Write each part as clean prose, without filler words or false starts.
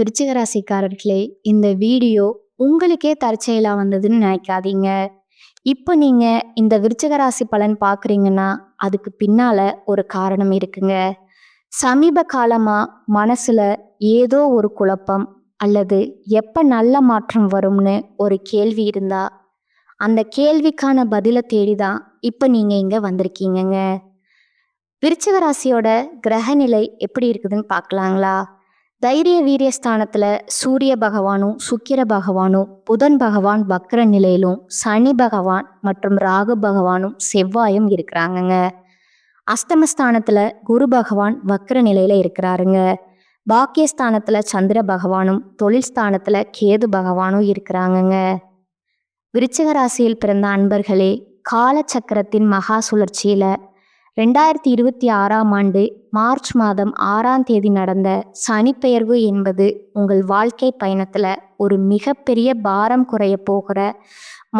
விருச்சிக ராசிக்காரர்களே, இந்த வீடியோ உங்களுக்கே தற்செயலா வந்ததுன்னு நினைக்காதீங்க. இப்போ நீங்க இந்த விருச்சிக ராசி பலன் பார்க்குறீங்கன்னா, அதுக்கு பின்னால ஒரு காரணம் இருக்குங்க. சமீப காலமா மனசுல ஏதோ ஒரு குழப்பம் அல்லது எப்ப நல்ல மாற்றம் வரும்னு ஒரு கேள்வி இருந்தா, அந்த கேள்விக்கான பதில தேடி தான் இப்ப நீங்க இங்க வந்திருக்கீங்கங்க. விருச்சிக ராசியோட கிரகநிலை எப்படி இருக்குதுன்னு பார்க்கலாங்களா? தைரிய வீரிய ஸ்தானத்துல சூரிய பகவானும் சுக்கிர பகவானும் புதன் பகவான் வக்ர நிலையிலும் சனி பகவான் மற்றும் ராகு பகவானும் செவ்வாயும் இருக்கிறாங்கங்க. அஷ்டமஸ்தானத்துல குரு பகவான் வக்ர நிலையில இருக்கிறாருங்க. பாக்கியஸ்தானத்துல சந்திர பகவானும் தொழில் ஸ்தானத்துல கேது பகவானும் இருக்கிறாங்கங்க. விருச்சிக ராசியில் பிறந்த அன்பர்களே, காலச்சக்கரத்தின் மகா சுழற்சியில 2026ஆம் ஆண்டு மார்ச் மாதம் 6ஆம் தேதி நடந்த சனிப்பெயர்வு என்பது உங்கள் வாழ்க்கை பயணத்துல ஒரு மிகப்பெரிய பாரம் குறைய போகிற,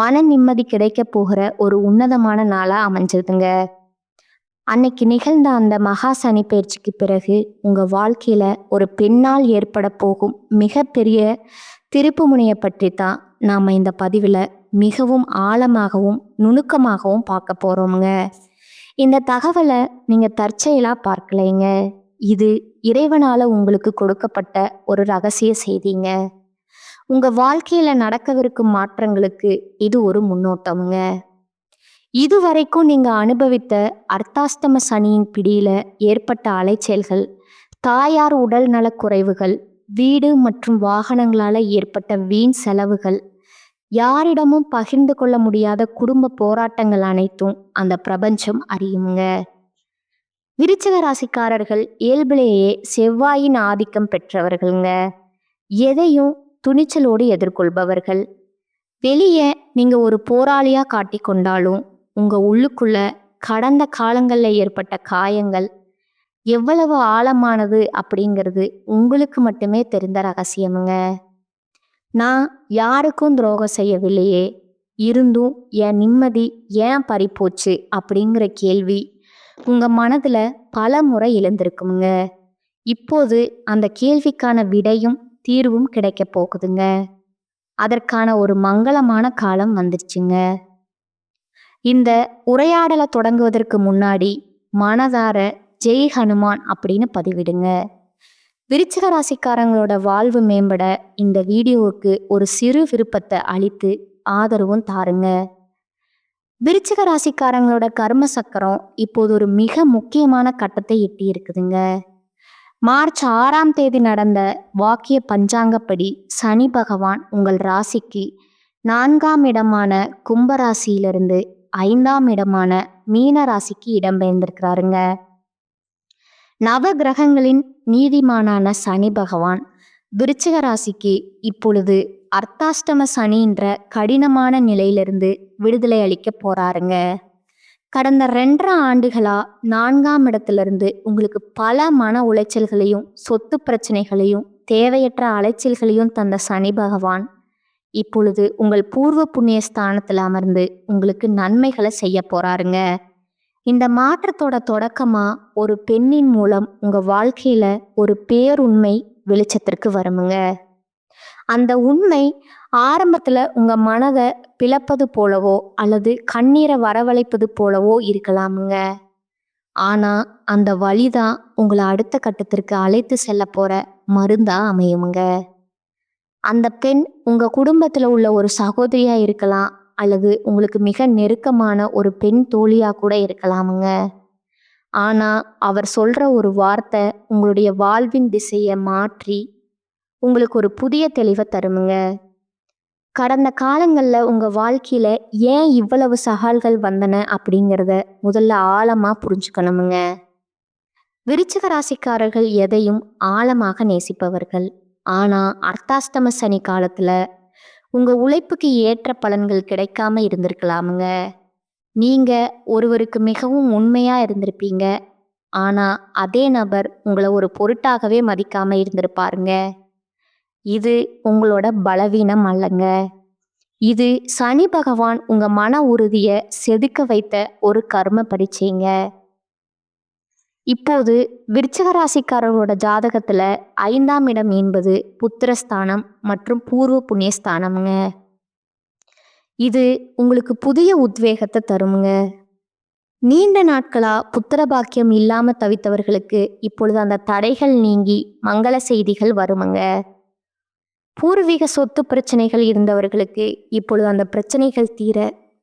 மன நிம்மதி கிடைக்க போகிற ஒரு உன்னதமான நாளா அமைஞ்சதுங்க. அன்னைக்கு நிகழ்ந்த அந்த மகா சனி பயிற்சிக்கு பிறகு உங்க வாழ்க்கையில ஒரு பெண்ணால் ஏற்பட போகும் மிகப்பெரிய திருப்பு முனையை பற்றி தான் நாம இந்த பதிவுல மிகவும் ஆழமாகவும் நுணுக்கமாகவும் பார்க்க போறோம்ங்க. இந்த தகவலை நீங்க தற்செயலா பார்க்கலைங்க. இது இறைவனால உங்களுக்கு கொடுக்கப்பட்ட ஒரு ரகசிய செய்திங்க. உங்க வாழ்க்கையில நடக்கவிருக்கும் மாற்றங்களுக்கு இது ஒரு முன்னோட்டமுங்க. இதுவரைக்கும் நீங்க அனுபவித்த அர்த்தாஷ்டம சனியின் பிடியில ஏற்பட்ட அலைச்சல்கள், தாயார் உடல் நலக்குறைவுகள், வீடு மற்றும் வாகனங்களால ஏற்பட்ட வீண் செலவுகள், யாரிடமும் பகிர்ந்து கொள்ள முடியாத குடும்ப போராட்டங்கள் அனைத்தும் அந்த பிரபஞ்சம் அறியுங்க. விருச்சிக ராசிக்காரர்கள் இயல்பிலேயே செவ்வாயின் ஆதிக்கம் பெற்றவர்கள்ங்க. எதையும் துணிச்சலோடு எதிர்கொள்பவர்கள். வெளியே நீங்க ஒரு போராளியா காட்டிக்கொண்டாலும் உங்க உள்ளுக்குள்ள கடந்த காலங்கள்ல ஏற்பட்ட காயங்கள் எவ்வளவு ஆழமானது அப்படிங்கிறது உங்களுக்கு மட்டுமே தெரிந்த ரகசியமுங்க. நான் யாருக்கும் துரோகம் செய்யவில்லையே, இருந்தும் என் நிம்மதி ஏன் பறிப்போச்சு அப்படிங்கிற கேள்வி உங்க மனதுல பல முறை எழுந்திருக்குங்க. இப்போது அந்த கேள்விக்கான விடையும் தீர்வும் கிடைக்க போகுதுங்க. அதற்கான ஒரு மங்களமான காலம் வந்துருச்சுங்க. இந்த உரையாடலை தொடங்குவதற்கு முன்னாடி மனதார ஜெய் ஹனுமான் அப்படின்னு பதிவிடுங்க. விருச்சிக ராசிக்காரங்களோட வாழ்வு மேம்பட இந்த வீடியோவுக்கு ஒரு சிறு விருப்பத்தை அளித்து ஆதரவும் தாருங்க. விருச்சிக ராசிக்காரங்களோட கர்ம சக்கரம் இப்போது ஒரு மிக முக்கியமான கட்டத்தை எட்டி இருக்குதுங்க. மார்ச் 6ஆம் தேதி நடந்த வாக்கிய பஞ்சாங்கப்படி சனி பகவான் உங்கள் ராசிக்கு 4ஆம் இடமான கும்பராசியிலிருந்து 5ஆம் இடமான மீன ராசிக்கு இடம்பெயர்ந்திருக்கிறாருங்க. நவ கிரகங்களின் நீதிமானான சனி பகவான் விருச்சிக ராசிக்கு இப்பொழுது அர்த்தாஷ்டம சனின்ற கடினமான நிலையிலிருந்து விடுதலை அளிக்க போறாருங்க. கடந்த 2.5 ஆண்டுகளா 4ஆம் இடத்திலிருந்து உங்களுக்கு பல மன உளைச்சல்களையும் சொத்து பிரச்சனைகளையும் தேவையற்ற அலைச்சல்களையும் தந்த சனி பகவான் இப்பொழுது உங்கள் பூர்வ புண்ணிய ஸ்தானத்தில் அமர்ந்து உங்களுக்கு நன்மைகளை செய்ய போறாருங்க. இந்த மாற்றத்தோட தொடக்கமா ஒரு பெண்ணின் மூலம் உங்க வாழ்க்கையில ஒரு பேருண்மை வெளிச்சத்திற்கு வருமுங்க. அந்த உண்மை ஆரம்பத்துல உங்க மனதை பிளப்பது போலவோ அல்லது கண்ணீரை வரவழைப்பது போலவோ இருக்கலாமுங்க. ஆனா அந்த வழிதான் உங்களை அடுத்த கட்டத்திற்கு அழைத்து செல்ல போற மருந்தா அமையுமுங்க. அந்த பெண் உங்க குடும்பத்துல உள்ள ஒரு சகோதரியா இருக்கலாம், அல்லது உங்களுக்கு மிக நெருக்கமான ஒரு பெண் தோழியா கூட இருக்கலாமுங்க. ஆனா அவர் சொல்ற ஒரு வார்த்தை உங்களுடைய வாழ்வின் திசையை மாற்றி உங்களுக்கு ஒரு புதிய தெளிவை தருமுங்க. கடந்த காலங்களில் உங்கள் வாழ்க்கையில் ஏன் இவ்வளவு சவால்கள் வந்தன அப்படிங்கிறத முதல்ல ஆழமாக புரிஞ்சுக்கணுமுங்க. விருச்சிக ராசிக்காரர்கள் எதையும் ஆழமாக நேசிப்பவர்கள். ஆனால் அர்த்தாஷ்டம சனி காலத்தில் உங்கள் உழைப்புக்கு ஏற்ற பலன்கள் கிடைக்காம இருந்திருக்கலாமுங்க. நீங்கள் ஒருவருக்கு மிகவும் உண்மையாக இருந்திருப்பீங்க. ஆனால் அதே நபர் உங்களை ஒரு பொருட்டாகவே மதிக்காமல் இருந்திருப்பாருங்க. இது உங்களோட பலவீனம் அல்லங்க. இது சனி பகவான் உங்க மன உறுதியை செதுக்க வைத்த ஒரு கர்ம பரீட்சைங்க. இப்போது விருச்சிக ராசிக்காரர்களோட ஜாதகத்துல 5ஆம் இடம் என்பது புத்திரஸ்தானம் மற்றும் பூர்வ புண்ணியஸ்தானம்ங்க. இது உங்களுக்கு புதிய உத்வேகத்தை தருமுங்க. நீண்ட நாட்களா புத்திர பாக்கியம் இல்லாம தவித்தவர்களுக்கு இப்பொழுது அந்த தடைகள் நீங்கி மங்கள செய்திகள் வருமுங்க. பூர்வீக சொத்து பிரச்சனைகள் இருந்தவர்களுக்கு இப்பொழுது அந்த பிரச்சனைகள் தீர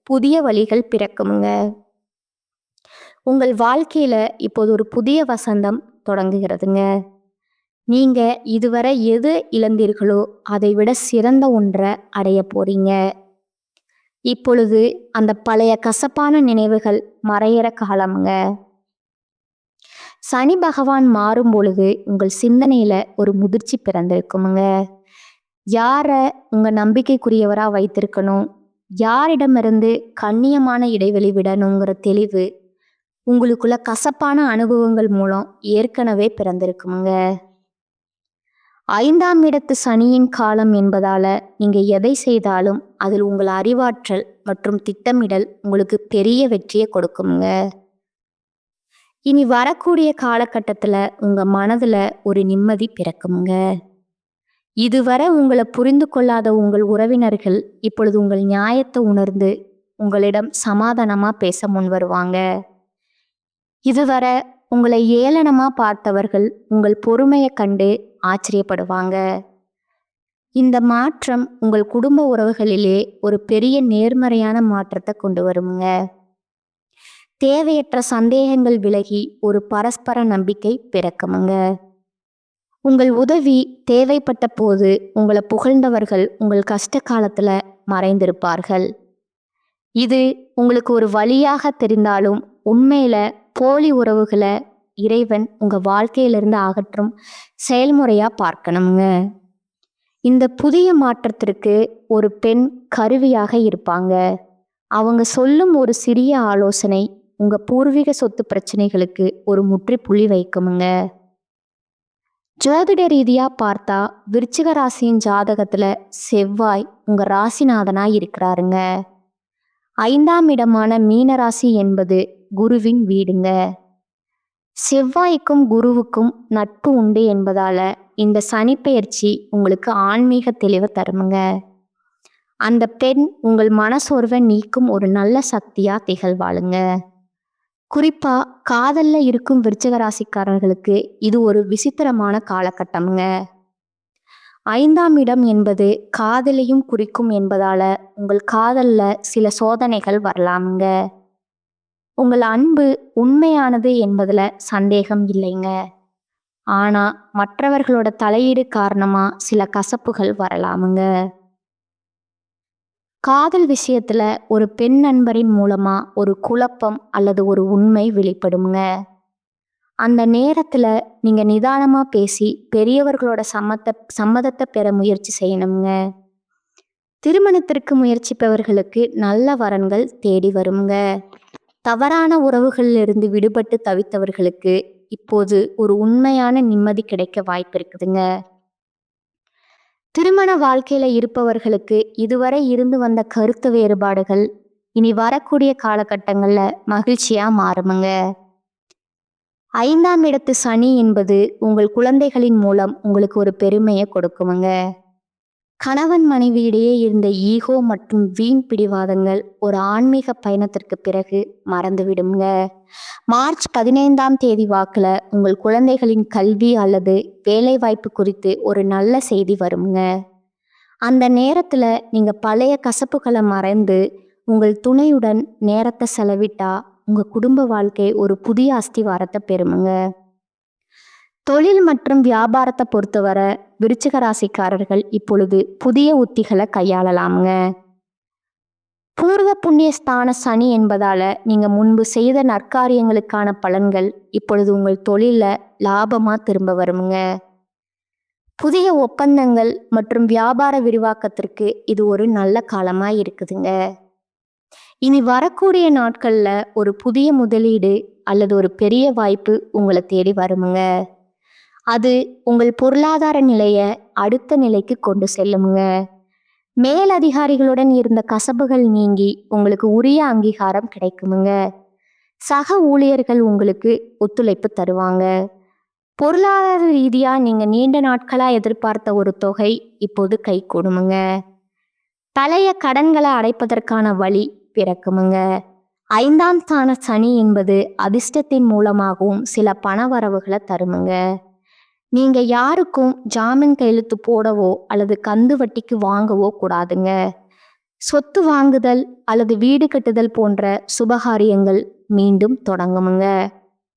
புதிய வழிகள் பிறக்குமுங்க. உங்கள் வாழ்க்கையில இப்போது ஒரு புதிய வசந்தம் தொடங்குகிறதுங்க. நீங்க இதுவரை எது இழந்தீர்களோ அதை விட சிறந்த ஒன்றை அடைய போறீங்க. இப்பொழுது அந்த பழைய கசப்பான நினைவுகள் மறையிற காலமுங்க. சனி பகவான் மாறும் பொழுது உங்கள் சிந்தனையில ஒரு முதிர்ச்சி பிறந்திருக்குமுங்க. யார உங்க நம்பிக்கைக்குரியவரா வைத்திருக்கணும், யாரிடமிருந்து கண்ணியமான இடைவெளி விடணுங்கிற தெளிவு உங்களுக்குள்ள கசப்பான அனுபவங்கள் மூலம் ஏற்கனவே பிறந்திருக்குமுங்க. 5ஆம் இடத்து சனியின் காலம் என்பதால நீங்க எதை செய்தாலும் அதில் உங்கள் அறிவாற்றல் மற்றும் திட்டமிடல் உங்களுக்கு பெரிய வெற்றியை கொடுக்குமுங்க. இனி வரக்கூடிய காலகட்டத்துல உங்க மனதுல ஒரு நிம்மதி பிறக்குமுங்க. இதுவரை உங்களை புரிந்து கொள்ளாத உங்கள் உறவினர்கள் இப்பொழுது உங்கள் நியாயத்தை உணர்ந்து உங்களிடம் சமாதானமா பேச முன் வருவாங்க. இதுவரை உங்களை ஏளனமா பார்த்தவர்கள் உங்கள் பொறுமையை கண்டு ஆச்சரியப்படுவாங்க. இந்த மாற்றம் உங்கள் குடும்ப உறவுகளிலே ஒரு பெரிய நேர்மறையான மாற்றத்தை கொண்டு வருமுங்க. தேவையற்ற சந்தேகங்கள் விலகி ஒரு பரஸ்பர நம்பிக்கை பிறக்குமுங்க. உங்கள் உதவி தேவைப்பட்ட போது உங்களை புகழ்ந்தவர்கள் உங்கள் கஷ்ட காலத்துல மறைந்திருப்பார்கள். இது உங்களுக்கு ஒரு வழியாக தெரிந்தாலும் உண்மையில போலி உறவுகளை இறைவன் உங்க வாழ்க்கையிலிருந்து அகற்றும் செயல்முறையா பார்க்கணுங்க. இந்த புதிய மாற்றத்திற்கு ஒரு பெண் கருவியாக இருப்பாங்க. அவங்க சொல்லும் ஒரு சிறிய ஆலோசனை உங்க பூர்வீக சொத்து பிரச்சனைகளுக்கு ஒரு முற்றுப்புள்ளி வைக்குமுங்க. ஜோதிட ரீதியா பார்த்தா விருச்சிக ராசியின் ஜாதகத்துல செவ்வாய் உங்க ராசிநாதனா இருக்கிறாருங்க. 5ஆம் இடமான மீனராசி என்பது குருவின் வீடுங்க. செவ்வாய்க்கும் குருவுக்கும் நட்பு உண்டு என்பதால இந்த சனிப்பெயர்ச்சி உங்களுக்கு ஆன்மீக தெளிவை தருமுங்க. அந்த பெண் உங்கள் மனசோர்வை நீக்கும் ஒரு நல்ல சக்தியா திகழ்வாளுங்க. குறிப்பா காதல்ல இருக்கும் விருச்சிக ராசிக்காரர்களுக்கு இது ஒரு விசித்திரமான காலகட்டம்ங்க. 5ஆம் இடம் என்பது காதலையும் குறிக்கும் என்பதால உங்கள் காதல்ல சில சோதனைகள் வரலாமுங்க. உங்கள் அன்பு உண்மையானது என்பதுல சந்தேகம் இல்லைங்க. ஆனா மற்றவர்களோட தலையீடு காரணமா சில கசப்புகள் வரலாமுங்க. காதல் விஷயத்துல ஒரு பெண் நண்பரின் மூலமா ஒரு குழப்பம் அல்லது ஒரு உண்மை வெளிப்படுங்க. அந்த நேரத்துல நீங்க நிதானமா பேசி பெரியவர்களோட சம்மதத்தை பெற முயற்சி செய்யணுங்க. திருமணத்திற்கு முயற்சிப்பவர்களுக்கு நல்ல வரன்கள் தேடி வருங்க. தவறான உறவுகளிலிருந்து விடுபட்டு தவித்தவர்களுக்கு இப்போது ஒரு உண்மையான நிம்மதி கிடைக்க வாய்ப்பு இருக்குதுங்க. திருமண வாழ்க்கையில இருப்பவர்களுக்கு இதுவரை இருந்து வந்த கருத்து வேறுபாடுகள் இனி வரக்கூடிய காலகட்டங்கள்ல மகிழ்ச்சியா மாறுமுங்க. 5ஆம் இடத்து சனி என்பது உங்கள் குழந்தைகளின் மூலம் உங்களுக்கு ஒரு பெருமையை கொடுக்குமுங்க. கணவன் மனைவியிடையே இருந்த ஈகோ மற்றும் வீண் பிடிவாதங்கள் ஒரு ஆன்மீக பயணத்திற்கு பிறகு மறந்துவிடுங்க. மார்ச் 15ஆம் தேதி வாக்குல உங்கள் குழந்தைகளின் கல்வி அல்லது வேலை வாய்ப்பு குறித்து ஒரு நல்ல செய்தி வருங்க. அந்த நேரத்துல நீங்க பழைய கசப்புகளை மறைந்து உங்கள் துணையுடன் நேரத்தை செலவிட்டா உங்க குடும்ப வாழ்க்கை ஒரு புதிய அஸ்திவாரத்தை பெறுமுங்க. தொழில் மற்றும் வியாபாரத்தை பொறுத்தவரை விருச்சிக ராசிக்காரர்கள் இப்பொழுது புதிய உத்திகளை கையாளலாமுங்க. பூர்வ புண்ணியஸ்தான சனி என்பதால நீங்க முன்பு செய்த நற்காரியங்களுக்கான பலன்கள் இப்பொழுது உங்கள் தொழில லாபமா திரும்ப வருமுங்க. புதிய ஒப்பந்தங்கள் மற்றும் வியாபார விரிவாக்கத்திற்கு இது ஒரு நல்ல காலமா இருக்குதுங்க. இனி வரக்கூடிய நாட்கள்ல ஒரு புதிய முதலீடு அல்லது ஒரு பெரிய வாய்ப்பு உங்களை தேடி வருமுங்க. அது உங்கள் பொருளாதார நிலையை அடுத்த நிலைக்கு கொண்டு செல்லுமுங்க. மேலதிகாரிகளுடன் இருந்த கசப்புகள் நீங்கி உங்களுக்கு உரிய அங்கீகாரம் கிடைக்குமுங்க. சக ஊழியர்கள் உங்களுக்கு ஒத்துழைப்பு தருவாங்க. பொருளாதார ரீதியா நீங்க நீண்ட நாட்களா எதிர்பார்த்த ஒரு தொகை இப்போது கைகூடுமுங்க. பழைய கடன்களை அடைப்பதற்கான வழி பிறக்குமுங்க. 5ஆம் ஸ்தான சனி என்பது அதிர்ஷ்டத்தின் மூலமாகவும் சில பணவரவுகளை தருமுங்க. நீங்க யாருக்கும் ஜாமீன் கையெழுத்து போடவோ அல்லது கந்து வட்டிக்கு வாங்கவோ கூடாதுங்க. சொத்து வாங்குதல் அல்லது வீடு கட்டுதல் போன்ற சுபகாரியங்கள் மீண்டும் தொடங்குமுங்க.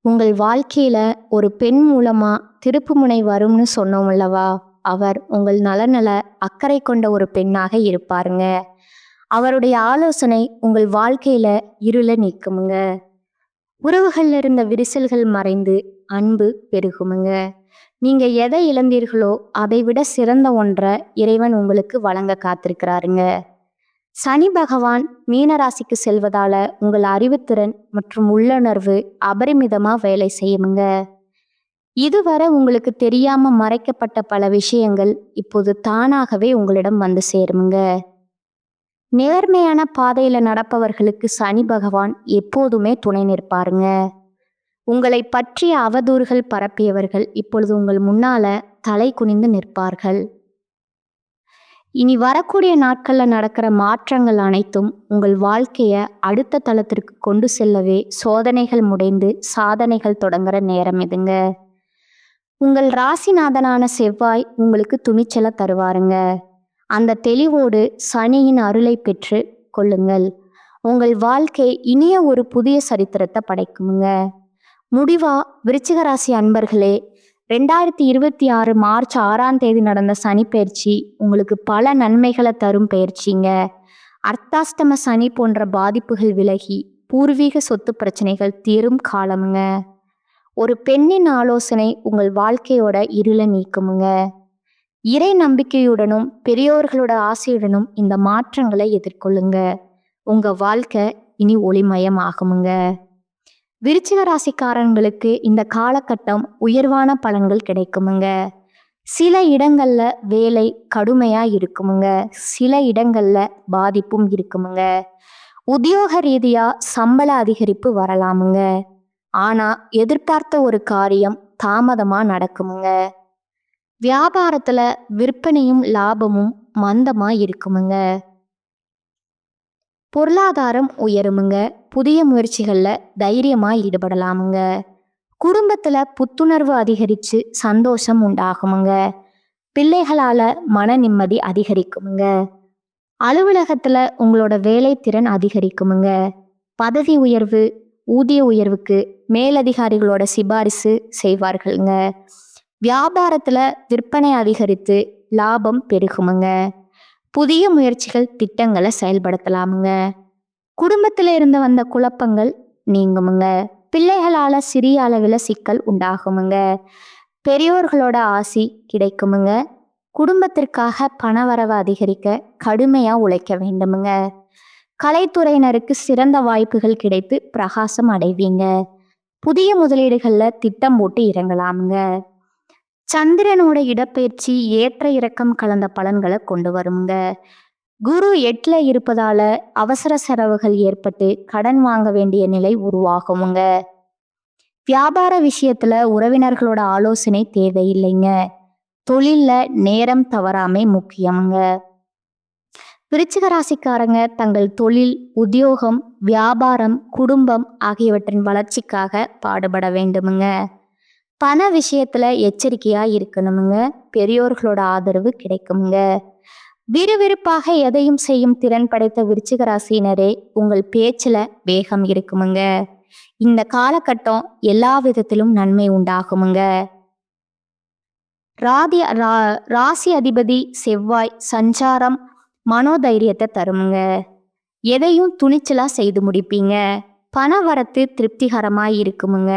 உங்கள் வாழ்க்கையில ஒரு பெண் மூலமா திருப்புமுனை வரும்னு சொன்னோம் அல்லவா? அவர் உங்கள் நலநல அக்கறை கொண்ட ஒரு பெண்ணாக இருப்பாருங்க. அவருடைய ஆலோசனை உங்கள் வாழ்க்கையில இருள நீக்குமுங்க. உறவுகள்ல இருந்த விரிசல்கள் மறைந்து அன்பு பெருகுமுங்க. நீங்க எதை இழந்தீர்களோ அதை விட சிறந்த ஒன்றை இறைவன் உங்களுக்கு வழங்க காத்திருக்கிறாருங்க. சனி பகவான் மீனராசிக்கு செல்வதால உங்கள் அறிவுத்திறன் மற்றும் உள்ளுணர்வு அபரிமிதமா வேலை செய்யுமுங்க. இதுவரை உங்களுக்கு தெரியாம மறைக்கப்பட்ட பல விஷயங்கள் இப்போது தானாகவே உங்களிடம் வந்து சேருமுங்க. நேர்மையான பாதையில நடப்பவர்களுக்கு சனி பகவான் எப்போதுமே துணை நிற்பாருங்க. உங்களை பற்றிய அவதூறுகள் பரப்பியவர்கள் இப்பொழுது உங்கள் முன்னால தலை குனிந்து நிற்பார்கள். இனி வரக்கூடிய நாட்கள்ல நடக்கிற மாற்றங்கள் அனைத்தும் உங்கள் வாழ்க்கைய அடுத்த தளத்திற்கு கொண்டு செல்லவே சோதனைகள் முடிந்து சாதனைகள் தொடங்குற நேரம் இதுங்க. உங்கள் ராசிநாதனான செவ்வாய் உங்களுக்கு துணிச்சலை தருவாருங்க. அந்த தெளிவோடு சனியின் அருளை பெற்று கொள்ளுங்கள். உங்கள் வாழ்க்கை இனிய ஒரு புதிய சரித்திரத்தை படைக்குமுங்க. முடிவா விருச்சிக ராசி அன்பர்களே, 2026 மார்ச் 6ஆம் தேதி நடந்த சனி பயிற்சி உங்களுக்கு பல நன்மைகளை தரும் பயிற்சிங்க. அர்த்தாஷ்டம சனி போன்ற பாதிப்புகள் விலகி பூர்வீக சொத்து பிரச்சனைகள் தீரும் காலமுங்க. ஒரு பெண்ணின் ஆலோசனை உங்கள் வாழ்க்கையோட இருளை நீக்குமுங்க. இறை நம்பிக்கையுடனும் பெரியோர்களோட ஆசையுடனும் இந்த மாற்றங்களை எதிர்கொள்ளுங்க. உங்க வாழ்க்கை இனி ஒளிமயம் ஆகுமுங்க. விருச்சிக ராசிக்காரங்களுக்கு இந்த காலகட்டம் உயர்வான பலன்கள் கிடைக்குமுங்க. சில இடங்கள்ல வேலை கடுமையா இருக்குமுங்க. சில இடங்கள்ல பாதிப்பும் இருக்குமுங்க. உத்தியோக ரீதியா சம்பள அதிகரிப்பு வரலாமுங்க. ஆனா எதிர்பார்த்த ஒரு காரியம் தாமதமா நடக்குமுங்க. வியாபாரத்துல விற்பனையும் லாபமும் மந்தமா இருக்குமுங்க. பொருளாதாரம் உயருமுங்க. புதிய முயற்சிகள்ல தைரியமா ஈடுபடலாமுங்க. குடும்பத்துல புத்துணர்வு அதிகரிச்சு சந்தோஷம் உண்டாகுமுங்க. பிள்ளைகளால மன நிம்மதி அதிகரிக்குமுங்க. அலுவலகத்துல உங்களோட வேலை திறன் அதிகரிக்குமுங்க. பதவி உயர்வு ஊதிய உயர்வுக்கு மேலதிகாரிகளோட சிபாரிசு செய்வார்களுங்க. வியாபாரத்துல விற்பனை அதிகரித்து லாபம் பெருகுமுங்க. புதிய முயற்சிகள் திட்டங்களை செயல்படுத்தலாமுங்க. குடும்பத்துல இருந்து வந்த குழப்பங்கள் நீங்குமுங்க. பிள்ளைகளால சிறிய அளவில் சிக்கல் உண்டாகுமுங்க. பெரியோர்களோட ஆசி கிடைக்குமுங்க. குடும்பத்திற்காக பணவரவு அதிகரிக்க கடுமையா உழைக்க வேண்டுமுங்க. கலைத்துறையினருக்கு சிறந்த வாய்ப்புகள் கிடைத்து பிரகாசம் அடைவீங்க. புதிய முதலீடுகள்ல திட்டம் போட்டு இறங்கலாமுங்க. சந்திரனோட இடப்பெயர்ச்சி ஏற்ற இறக்கம் கலந்த பலன்களை கொண்டு வருங்க. குரு 8ல இருப்பதால அவசர செலவுகள் ஏற்பட்டு கடன் வாங்க வேண்டிய நிலை உருவாகுமுங்க. வியாபார விஷயத்துல உறவினர்களோட ஆலோசனை தேவையில்லைங்க. தொழில்ல நேரம் தவறாமை முக்கியமுங்க. விருச்சிக ராசிக்காரங்க தங்கள் தொழில், உத்தியோகம், வியாபாரம், குடும்பம் ஆகியவற்றின் வளர்ச்சிக்காக பாடுபட வேண்டுமுங்க. பண விஷயத்துல எச்சரிக்கையா இருக்கணுமுங்க. பெரியோர்களோட ஆதரவு கிடைக்குமுங்க. விறுவிறுப்பாக எதையும் செய்யும் திறன் படைத்த விருச்சிக ராசியினரே, உங்கள் பேச்சுல வேகம் இருக்குமுங்க. இந்த காலகட்டம் எல்லா விதத்திலும் நன்மை உண்டாகுமுங்க. ராசி அதிபதி செவ்வாய் சஞ்சாரம் மனோதைரியத்தை தருமுங்க. எதையும் துணிச்சலா செய்து முடிப்பீங்க. பண வரத்து திருப்திகரமாய் இருக்குமுங்க.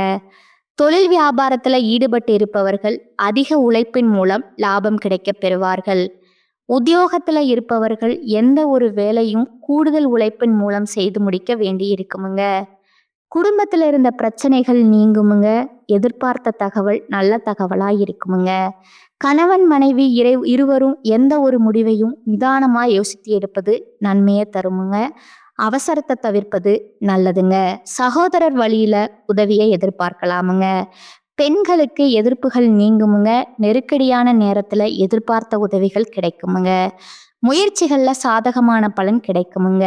தொழில் வியாபாரத்துல ஈடுபட்டு இருப்பவர்கள் அதிக உழைப்பின் மூலம் லாபம் கிடைக்க பெறுவார்கள். உத்தியோகத்துல இருப்பவர்கள் எந்த ஒரு வேலையும் கூடுதல் உழைப்பின் மூலம் செய்து முடிக்க வேண்டி இருக்குமுங்க. குடும்பத்துல இருந்த பிரச்சனைகள் நீங்குமுங்க. எதிர்பார்த்த தகவல் நல்ல தகவலா இருக்குமுங்க. கணவன் மனைவி இருவரும் எந்த ஒரு முடிவையும் நிதானமா யோசித்து எடுப்பது நன்மையை தருமுங்க. அவசரத்தை தவிர்ப்பது நல்லதுங்க. சகோதரர் வழியில உதவியை எதிர்பார்க்கலாமுங்க. பெண்களுக்கு எதிர்ப்புகள் நீங்குமுங்க. நெருக்கடியான நேரத்துல எதிர்பார்த்த உதவிகள் கிடைக்குமுங்க. முயற்சிகள்ல சாதகமான பலன் கிடைக்குமுங்க.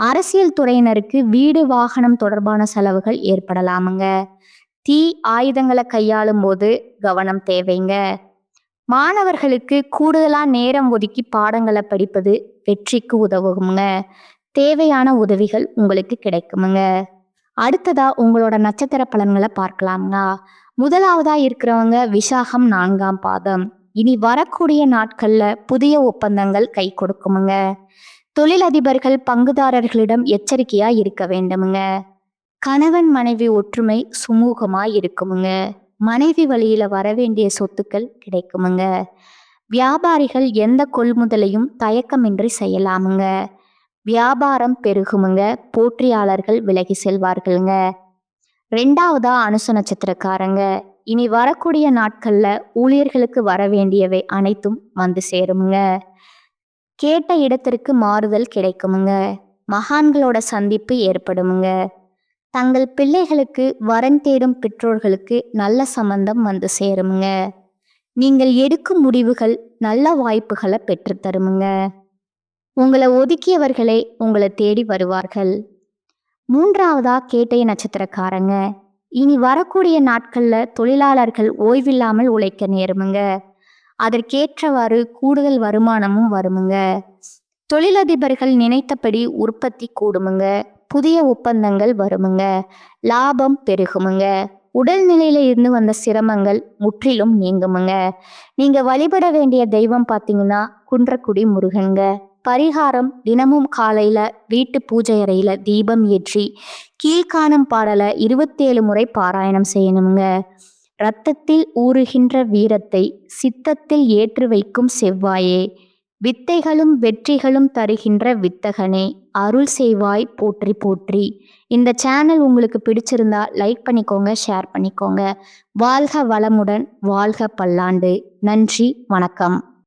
அரசியல் துறையினருக்கு வீடு வாகனம் தொடர்பான செலவுகள் ஏற்படலாமுங்க. தீ ஆயுதங்களை கையாளும் போது கவனம் தேவைங்க. மாணவர்களுக்கு கூடுதலா நேரம் ஒதுக்கி பாடங்களை படிப்பது வெற்றிக்கு உதவுங்க. தேவையான உதவிகள் உங்களுக்கு கிடைக்குமுங்க. அடுத்ததா உங்களோட நட்சத்திர பலன்களை பார்க்கலாம்ங்க. முதலாவதா இருக்கிறவங்க விசாகம் 4ஆம் பாதம். இனி வரக்கூடிய நாட்கள்ல புதிய ஒப்பந்தங்கள் கை கொடுக்குமுங்க. தொழிலதிபர்கள் பங்குதாரர்களிடம் எச்சரிக்கையா இருக்க வேண்டுமுங்க. கணவன் மனைவி ஒற்றுமை சுமூகமா இருக்குமுங்க. மனைவி வழியில வரவேண்டிய சொத்துக்கள் கிடைக்குமுங்க. வியாபாரிகள் எந்த கொள்முதலையும் தயக்கமின்றி செய்யலாமுங்க. வியாபாரம் பெருகுமுங்க. போற்றியாளர்கள் விலகி செல்வார்களுங்க. 2ஆவதா அனுச நட்சத்திரக்காரங்க. இனி வரக்கூடிய நாட்கள்ல ஊழியர்களுக்கு வர வேண்டியவை அனைத்தும் வந்து சேருமுங்க. கேட்ட இடத்திற்கு மாறுதல் கிடைக்குமுங்க. மகான்களோட சந்திப்பு ஏற்படுமுங்க. தங்கள் பிள்ளைகளுக்கு வரன் தேடும் பெற்றோர்களுக்கு நல்ல சம்பந்தம் வந்து சேருமுங்க. நீங்கள் எடுக்கும் முடிவுகள் நல்ல வாய்ப்புகளை பெற்றுத்தருமுங்க. உங்களை ஒதுக்கியவர்களே உங்களை தேடி வருவார்கள். 3ஆவதா கேட்டை நட்சத்திரக்காரங்க. இனி வரக்கூடிய நாட்கள்ல தொழிலாளர்கள் ஓய்வில்லாமல் உழைக்க நேருமுங்க. அதற்கேற்றவாறு கூடுதல் வருமானமும் வருமுங்க. தொழிலதிபர்கள் நினைத்தபடி உற்பத்தி கூடுமுங்க. புதிய ஒப்பந்தங்கள் வருமுங்க. லாபம் பெருகுமுங்க. உடல்நிலையில இருந்து வந்த சிரமங்கள் முற்றிலும் நீங்குமுங்க. நீங்க வழிபட வேண்டிய தெய்வம் பார்த்தீங்கன்னா குன்றக்குடி முருகங்க. பரிகாரம் தினமும் காலையில வீட்டு பூஜை அறையில தீபம் ஏற்றி கீழ்காணும் பாடலை 27 முறை பாராயணம் செய்யணுங்க. இரத்தத்தில் ஊறுகின்ற வீரத்தை சித்தத்தில் ஏற்று வைக்கும் செவ்வாயே, வித்தைகளும் வெற்றிகளும் தருகின்ற வித்தகனே, அருள் செய்வாய் போற்றி போற்றி. இந்த சேனல் உங்களுக்கு பிடிச்சிருந்தா லைக் பண்ணிக்கோங்க, ஷேர் பண்ணிக்கோங்க. வாழ்க வளமுடன், வாழ்க பல்லாண்டு. நன்றி, வணக்கம்.